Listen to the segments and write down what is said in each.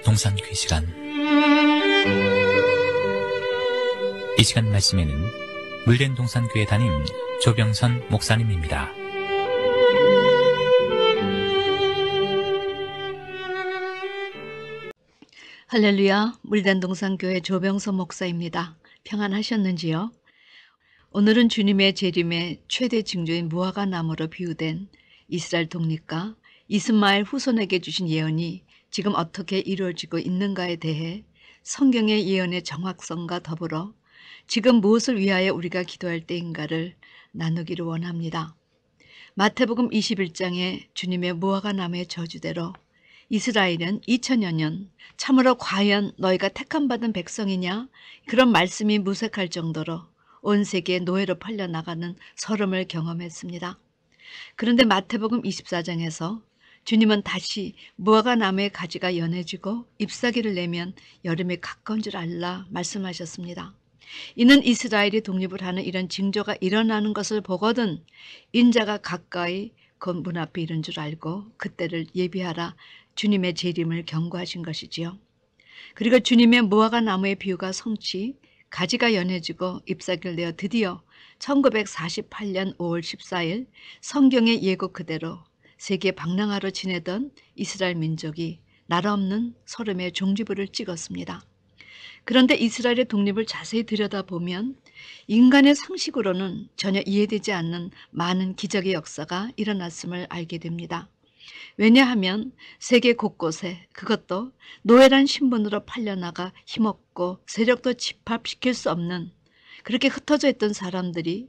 동산귀 시간. 이 시간 말씀에는 물된 동산교회 담임 조병선 목사님입니다. 할렐루야, 물된 동산교회 조병선 목사입니다. 평안하셨는지요? 오늘은 주님의 재림의 최대 징조인 무화과 나무로 비유된 이스라엘 독립과 이스마엘 후손에게 주신 예언이 지금 어떻게 이루어지고 있는가에 대해 성경의 예언의 정확성과 더불어 지금 무엇을 위하여 우리가 기도할 때인가를 나누기를 원합니다. 마태복음 21장의 주님의 무화과 나무의 저주대로 이스라엘은 2000여 년 참으로 과연 너희가 택함받은 백성이냐? 그런 말씀이 무색할 정도로 온 세계에 노예로 팔려나가는 서름을 경험했습니다. 그런데 마태복음 24장에서 주님은 다시 무화과 나무의 가지가 연해지고 잎사귀를 내면 여름이 가까운 줄 알라 말씀하셨습니다. 이는 이스라엘이 독립을 하는 이런 징조가 일어나는 것을 보거든 인자가 가까이 곧 문 앞에 이른 줄 알고 그때를 예비하라 주님의 재림을 경고하신 것이지요. 그리고 주님의 무화과 나무의 비유가 성취, 가지가 연해지고 잎사귀를 내어 드디어 1948년 5월 14일 성경의 예고 그대로 세계 방랑하러 지내던 이스라엘 민족이 나라 없는 소름의 종지부를 찍었습니다. 그런데 이스라엘의 독립을 자세히 들여다보면 인간의 상식으로는 전혀 이해되지 않는 많은 기적의 역사가 일어났음을 알게 됩니다. 왜냐하면 세계 곳곳에 그것도 노예란 신분으로 팔려나가 힘없고 세력도 집합시킬 수 없는 그렇게 흩어져 있던 사람들이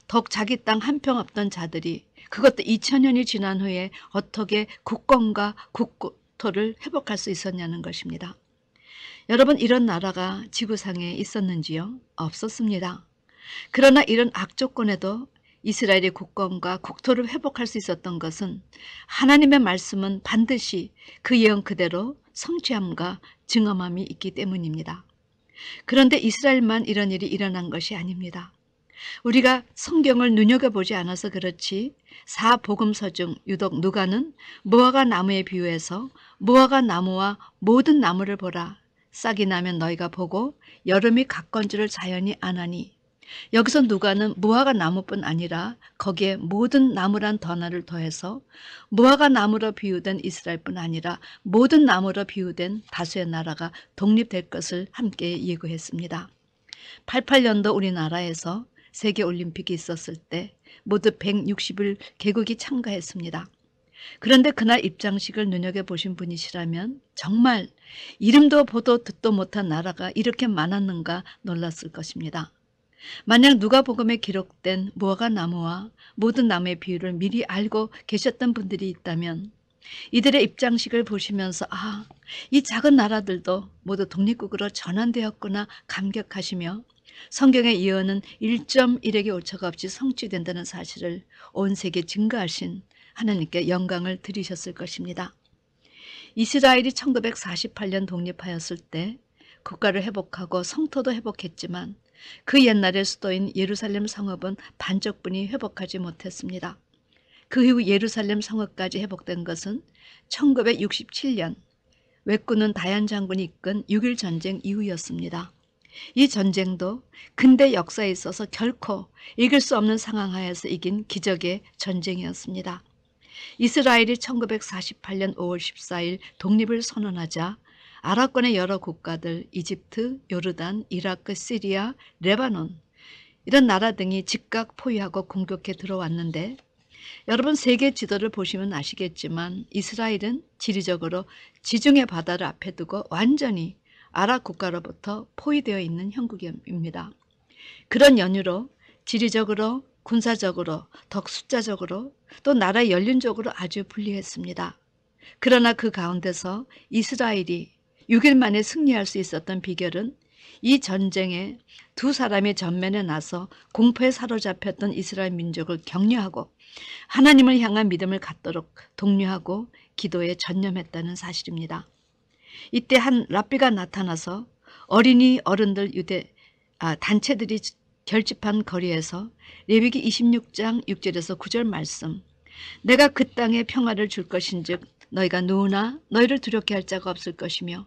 더욱 자기 땅 한 평 없던 자들이 그것도 2000년이 지난 후에 어떻게 국권과 국토를 회복할 수 있었냐는 것입니다. 여러분, 이런 나라가 지구상에 있었는지요? 없었습니다. 그러나 이런 악조건에도 이스라엘의 국권과 국토를 회복할 수 있었던 것은 하나님의 말씀은 반드시 그 예언 그대로 성취함과 증엄함이 있기 때문입니다. 그런데 이스라엘만 이런 일이 일어난 것이 아닙니다. 우리가 성경을 눈여겨보지 않아서 그렇지 사복음서 중 유독 누가는 무화과 나무에 비유해서 무화과 나무와 모든 나무를 보라. 싹이 나면 너희가 보고 여름이 가까운 줄을 자연히 아나니. 여기서 누가는 무화과 나무뿐 아니라 거기에 모든 나무란 단어를 더해서 무화과 나무로 비유된 이스라엘뿐 아니라 모든 나무로 비유된 다수의 나라가 독립될 것을 함께 예고했습니다. 88년도 우리나라에서 세계올림픽이 있었을 때 모두 161개국이 참가했습니다. 그런데 그날 입장식을 눈여겨보신 분이시라면 정말 이름도 보도 듣도 못한 나라가 이렇게 많았는가 놀랐을 것입니다. 만약 누가복음에 기록된 무화과 나무와 모든 나무의 비유를 미리 알고 계셨던 분들이 있다면 이들의 입장식을 보시면서 이 작은 나라들도 모두 독립국으로 전환되었구나 감격하시며 성경의 예언은 1.1에게 오차가 없이 성취된다는 사실을 온 세계에 증거하신 하나님께 영광을 드리셨을 것입니다. 이스라엘이 1948년 독립하였을 때 국가를 회복하고 성토도 회복했지만 그 옛날의 수도인 예루살렘 성읍은 반쪽뿐이 회복하지 못했습니다. 그 이후 예루살렘 성읍까지 회복된 것은 1967년 외꾸는 다얀 장군이 이끈 6.1 전쟁 이후였습니다. 이 전쟁도 근대 역사에 있어서 결코 이길 수 없는 상황 하에서 이긴 기적의 전쟁이었습니다. 이스라엘이 1948년 5월 14일 독립을 선언하자 아랍권의 여러 국가들, 이집트, 요르단, 이라크, 시리아, 레바논 이런 나라 등이 즉각 포위하고 공격해 들어왔는데 여러분 세계 지도를 보시면 아시겠지만 이스라엘은 지리적으로 지중해 바다를 앞에 두고 완전히 아랍 국가로부터 포위되어 있는 형국입니다. 그런 연유로 지리적으로 군사적으로 덕 숫자적으로 또 나라의 연륜적으로 아주 불리했습니다. 그러나 그 가운데서 이스라엘이 6일 만에 승리할 수 있었던 비결은 이 전쟁에 두 사람이 전면에 나서 공포에 사로잡혔던 이스라엘 민족을 격려하고 하나님을 향한 믿음을 갖도록 독려하고 기도에 전념했다는 사실입니다. 이때 한 랍비가 나타나서 어린이 어른들 단체들이 결집한 거리에서 레위기 26장 6절에서 9절 말씀 내가 그 땅에 평화를 줄 것인즉 너희가 누구나 너희를 두렵게 할 자가 없을 것이며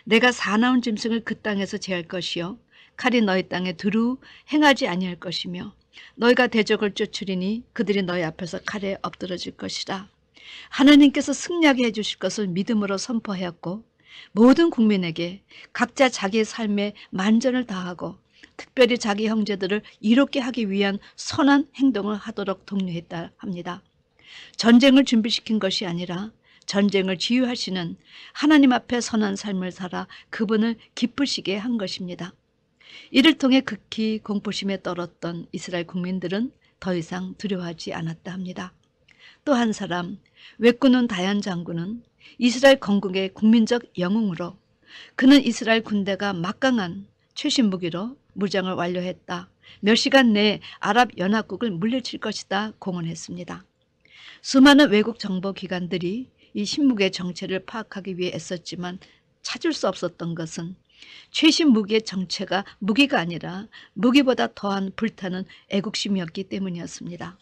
내가 사나운 짐승을 그 땅에서 제할 것이요 칼이 너희 땅에 두루 행하지 아니할 것이며 너희가 대적을 쫓으리니 그들이 너희 앞에서 칼에 엎드러질 것이라. 하나님께서 승리하게 해주실 것을 믿음으로 선포하였고 모든 국민에게 각자 자기의 삶에 만전을 다하고 특별히 자기 형제들을 이롭게 하기 위한 선한 행동을 하도록 독려했다 합니다. 전쟁을 준비시킨 것이 아니라 전쟁을 지휘하시는 하나님 앞에 선한 삶을 살아 그분을 기쁘시게 한 것입니다. 이를 통해 극히 공포심에 떨었던 이스라엘 국민들은 더 이상 두려워하지 않았다 합니다. 또 한 사람 외꾸는 다얀 장군은 이스라엘 건국의 국민적 영웅으로 그는 이스라엘 군대가 막강한 최신 무기로 무장을 완료했다. 몇 시간 내에 아랍 연합국을 물리칠 것이다 공언했습니다. 수많은 외국 정보기관들이 이 신무기의 정체를 파악하기 위해 애썼지만 찾을 수 없었던 것은 최신 무기의 정체가 무기가 아니라 무기보다 더한 불타는 애국심이었기 때문이었습니다.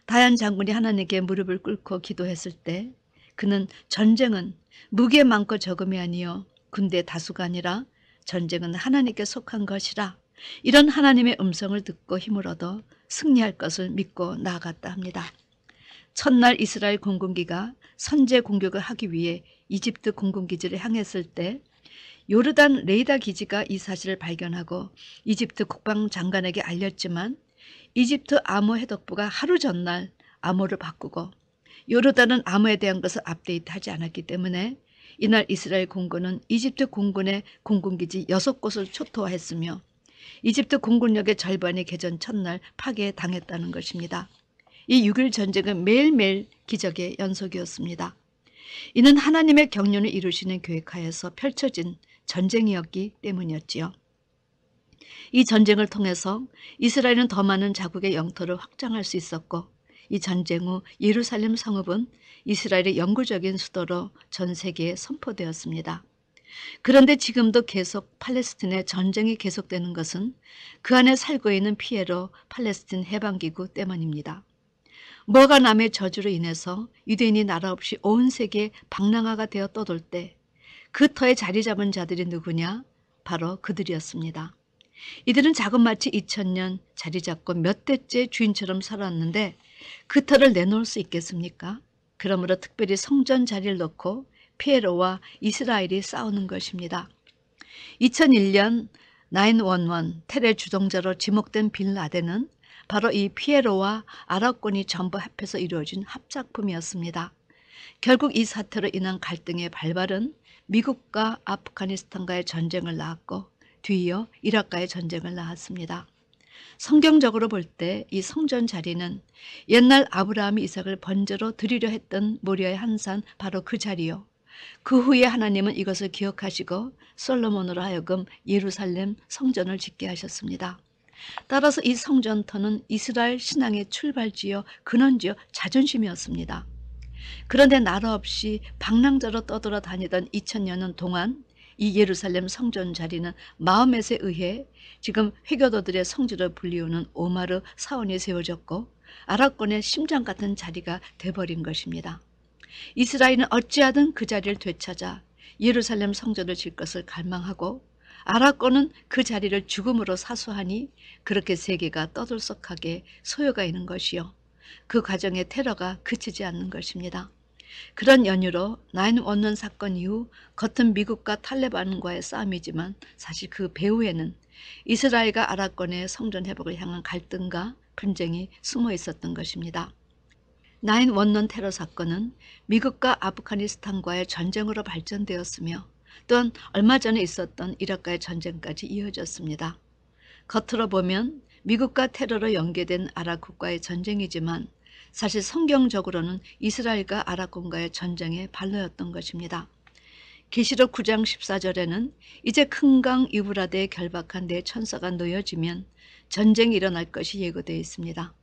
다얀 장군이 하나님께 무릎을 꿇고 기도했을 때 그는 전쟁은 무기의 많고 적음이 아니요 군대의 다수가 아니라 전쟁은 하나님께 속한 것이라 이런 하나님의 음성을 듣고 힘을 얻어 승리할 것을 믿고 나아갔다 합니다. 첫날 이스라엘 공군기가 선제 공격을 하기 위해 이집트 공군기지를 향했을 때 요르단 레이더 기지가 이 사실을 발견하고 이집트 국방장관에게 알렸지만 이집트 암호 해독부가 하루 전날 암호를 바꾸고 요르단은 암호에 대한 것을 업데이트하지 않았기 때문에 이날 이스라엘 공군은 이집트 공군의 공군기지 6곳을 초토화했으며 이집트 공군력의 절반이 개전 첫날 파괴당했다는 것입니다. 이 6일 전쟁은 매일매일 기적의 연속이었습니다. 이는 하나님의 경륜을 이루시는 계획하에서 펼쳐진 전쟁이었기 때문이었지요. 이 전쟁을 통해서 이스라엘은 더 많은 자국의 영토를 확장할 수 있었고 이 전쟁 후 예루살렘 성읍은 이스라엘의 영구적인 수도로 전 세계에 선포되었습니다. 그런데 지금도 계속 팔레스틴의 전쟁이 계속되는 것은 그 안에 살고 있는 피에로 팔레스틴 해방기구 때문입니다. 뭐가 남의 저주로 인해서 유대인이 나라 없이 온 세계에 방랑아가 되어 떠돌 때 그 터에 자리 잡은 자들이 누구냐? 바로 그들이었습니다. 이들은 자그마치 2000년 자리 잡고 몇 대째 주인처럼 살았는데 그 터를 내놓을 수 있겠습니까? 그러므로 특별히 성전 자리를 놓고 피에로와 이스라엘이 싸우는 것입니다. 2001년 911 테러 주동자로 지목된 빌 라덴은 바로 이 피에로와 아랍권이 전부 합해서 이루어진 합작품이었습니다. 결국 이 사태로 인한 갈등의 발발은 미국과 아프가니스탄과의 전쟁을 낳았고 뒤이어 이라크와의 전쟁을 낳았습니다. 성경적으로 볼 때 이 성전 자리는 옛날 아브라함이 이삭을 번제로 드리려 했던 모리아의 한산 바로 그 자리요. 그 후에 하나님은 이것을 기억하시고 솔로몬으로 하여금 예루살렘 성전을 짓게 하셨습니다. 따라서 이 성전터는 이스라엘 신앙의 출발지요 근원지요 자존심이었습니다. 그런데 나라 없이 방랑자로 떠돌아다니던 2000년 동안 이 예루살렘 성전 자리는 마호멧에 의해 지금 회교도들의 성지로 불리우는 오마르 사원이 세워졌고 아랍권의 심장 같은 자리가 돼버린 것입니다. 이스라엘은 어찌하든 그 자리를 되찾아 예루살렘 성전을 질 것을 갈망하고 아랍권은 그 자리를 죽음으로 사수하니 그렇게 세계가 떠들썩하게 소요가 있는 것이요. 그 과정의 테러가 그치지 않는 것입니다. 그런 연유로 911 사건 이후 겉은 미국과 탈레반과의 싸움이지만 사실 그 배후에는 이스라엘과 아랍권의 성전 회복을 향한 갈등과 분쟁이 숨어 있었던 것입니다. 911 테러 사건은 미국과 아프가니스탄과의 전쟁으로 발전되었으며 또한 얼마 전에 있었던 이라크의 전쟁까지 이어졌습니다. 겉으로 보면 미국과 테러로 연계된 아랍 국가의 전쟁이지만 사실 성경적으로는 이스라엘과 아랍권과의 전쟁의 발로였던 것입니다. 계시록 9장 14절에는 이제 큰 강 유브라데에 결박한 내 천사가 놓여지면 전쟁이 일어날 것이 예고되어 있습니다.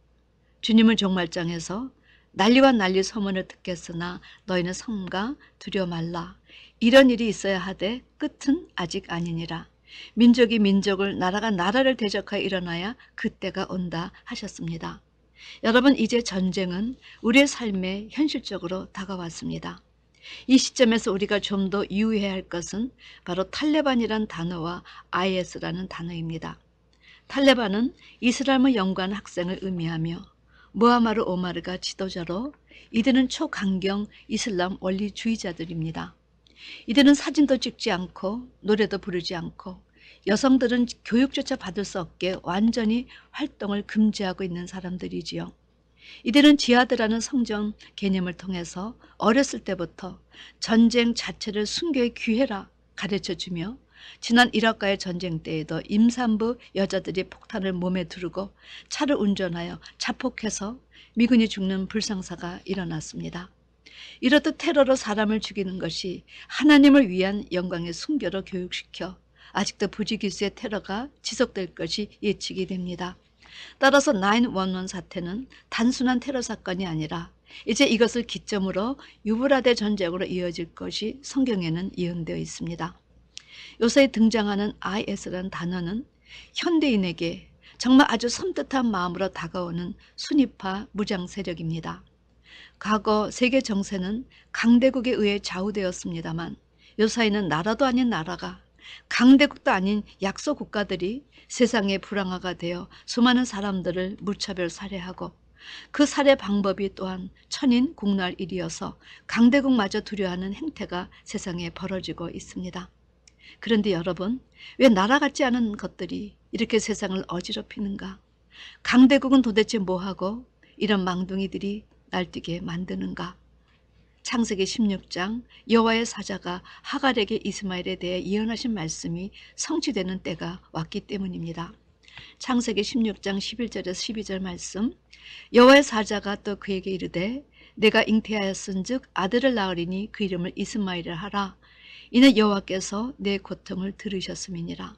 주님은 종말장에서 난리와 난리 소문을 듣겠으나 너희는 삼가 두려워 말라. 이런 일이 있어야 하되 끝은 아직 아니니라. 민족이 민족을 나라가 나라를 대적하여 일어나야 그때가 온다 하셨습니다. 여러분 이제 전쟁은 우리의 삶에 현실적으로 다가왔습니다. 이 시점에서 우리가 좀 더 유의해야 할 것은 바로 탈레반이란 단어와 IS라는 단어입니다. 탈레반은 이슬람을 연구한 학생을 의미하며 무하마르 오마르가 지도자로 이들은 초강경 이슬람 원리주의자들입니다. 이들은 사진도 찍지 않고 노래도 부르지 않고 여성들은 교육조차 받을 수 없게 완전히 활동을 금지하고 있는 사람들이지요. 이들은 지하드라는 성경 개념을 통해서 어렸을 때부터 전쟁 자체를 순교의 기회라 가르쳐주며 지난 이라크의 전쟁 때에도 임산부 여자들이 폭탄을 몸에 두르고 차를 운전하여 자폭해서 미군이 죽는 불상사가 일어났습니다. 이렇듯 테러로 사람을 죽이는 것이 하나님을 위한 영광의 순교로 교육시켜 아직도 부지기수의 테러가 지속될 것이 예측이 됩니다. 따라서 911 사태는 단순한 테러 사건이 아니라 이제 이것을 기점으로 유브라데 전쟁으로 이어질 것이 성경에는 예언되어 있습니다. 요새 등장하는 IS라는 단어는 현대인에게 정말 아주 섬뜩한 마음으로 다가오는 순위파 무장 세력입니다. 과거 세계 정세는 강대국에 의해 좌우되었습니다만 요사이는 나라도 아닌 나라가 강대국도 아닌 약소 국가들이 세상의 불황화가 되어 수많은 사람들을 무차별 살해하고 그 살해 방법이 또한 천인국날 일이어서 강대국마저 두려워하는 행태가 세상에 벌어지고 있습니다. 그런데 여러분, 왜 나라 같지 않은 것들이 이렇게 세상을 어지럽히는가? 강대국은 도대체 뭐하고 이런 망둥이들이 날뛰게 만드는가? 창세기 16장 여호와의 사자가 하갈에게 이스마엘에 대해 예언하신 말씀이 성취되는 때가 왔기 때문입니다. 창세기 16장 11절에서 12절 말씀, 여호와의 사자가 또 그에게 이르되 내가 잉태하였은즉 아들을 낳으리니 그 이름을 이스마엘이라 하라. 이는 여호와께서 내 고통을 들으셨음이니라.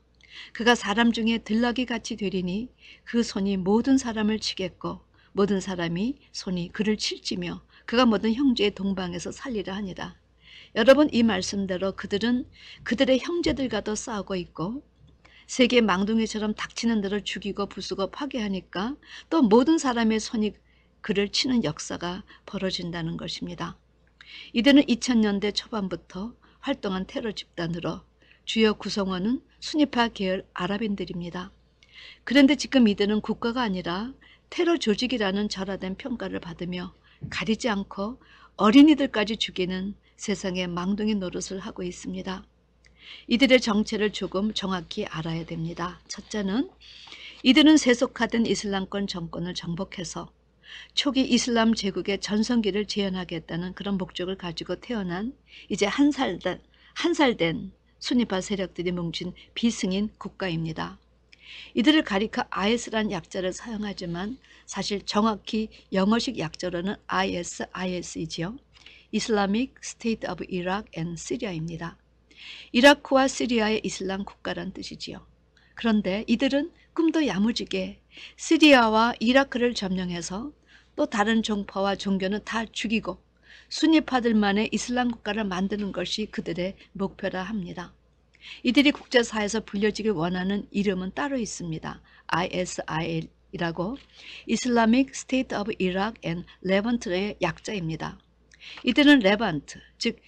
그가 사람 중에 들나귀 같이 되리니 그 손이 모든 사람을 치겠고 모든 사람이 손이 그를 칠지며 그가 모든 형제의 동방에서 살리라 하니라. 여러분, 이 말씀대로 그들은 그들의 형제들과도 싸우고 있고 세계 망둥이처럼 닥치는 대로 죽이고 부수고 파괴하니까 또 모든 사람의 손이 그를 치는 역사가 벌어진다는 것입니다. 이들은 2000년대 초반부터 활동한 테러 집단으로 주요 구성원은 순위파 계열 아랍인들입니다. 그런데 지금 이들은 국가가 아니라 테러 조직이라는 절하된 평가를 받으며 가리지 않고 어린이들까지 죽이는 세상의 망둥이 노릇을 하고 있습니다. 이들의 정체를 조금 정확히 알아야 됩니다. 첫째는 이들은 세속화된 이슬람권 정권을 정복해서 초기 이슬람 제국의 전성기를 재현하겠다는 그런 목적을 가지고 태어난 이제 한 살 된 순위파 세력들이 뭉친 비승인 국가입니다. 이들을 가리켜 IS라는 약자를 사용하지만 사실 정확히 영어식 약자로는 IS이지요. Islamic State of Iraq and Syria입니다. 이라크와 시리아의 이슬람 국가란 뜻이지요. 그런데 이들은 꿈도 야무지게 시리아와 이라크를 점령해서 또 다른 종파와 종교는 다 죽이고 순위파들만의 이슬람 국가를 만드는 것이 그들의 목표라 합니다. 이들이 국제사회에서 불려지길 원하는 이름은 따로 있습니다. ISIL이라고 Islamic State of Iraq and Levant의 약자입니다. 이들은 레반트, 즉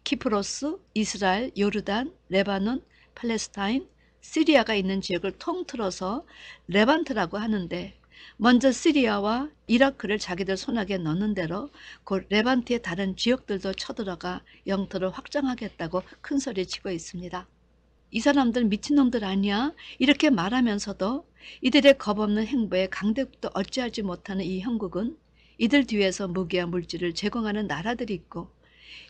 키프로스, 이스라엘, 요르단, 레바논, 팔레스타인, 시리아가 있는 지역을 통틀어서 레반트라고 하는데 먼저 시리아와 이라크를 자기들 손아귀에 넣는 대로 곧 레반트의 다른 지역들도 쳐들어가 영토를 확장하겠다고 큰소리치고 있습니다. 이 사람들 미친놈들 아니야? 이렇게 말하면서도 이들의 겁없는 행보에 강대국도 어찌하지 못하는 이 형국은 이들 뒤에서 무기와 물질을 제공하는 나라들이 있고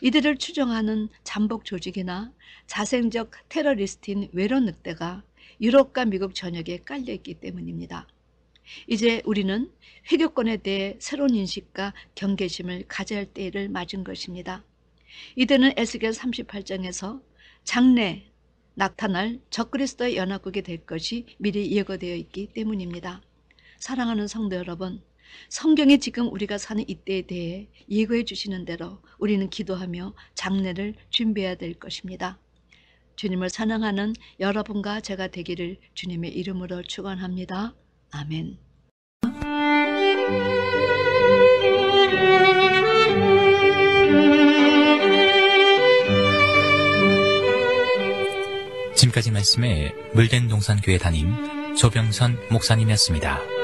이들을 추종하는 잠복 조직이나 자생적 테러리스트인 외로 늑대가 유럽과 미국 전역에 깔려있기 때문입니다. 이제 우리는 회교권에 대해 새로운 인식과 경계심을 가져야 할 때를 맞은 것입니다. 이들은 에스겔 38장에서 장래 나타날 적그리스도의 연합국이 될 것이 미리 예고되어 있기 때문입니다. 사랑하는 성도 여러분, 성경이 지금 우리가 사는 이때에 대해 예고해 주시는 대로 우리는 기도하며 장래를 준비해야 될 것입니다. 주님을 사랑하는 여러분과 제가 되기를 주님의 이름으로 축원합니다. 아멘. 지금까지 말씀에 물된 동산교회 담임 조병선 목사님이었습니다.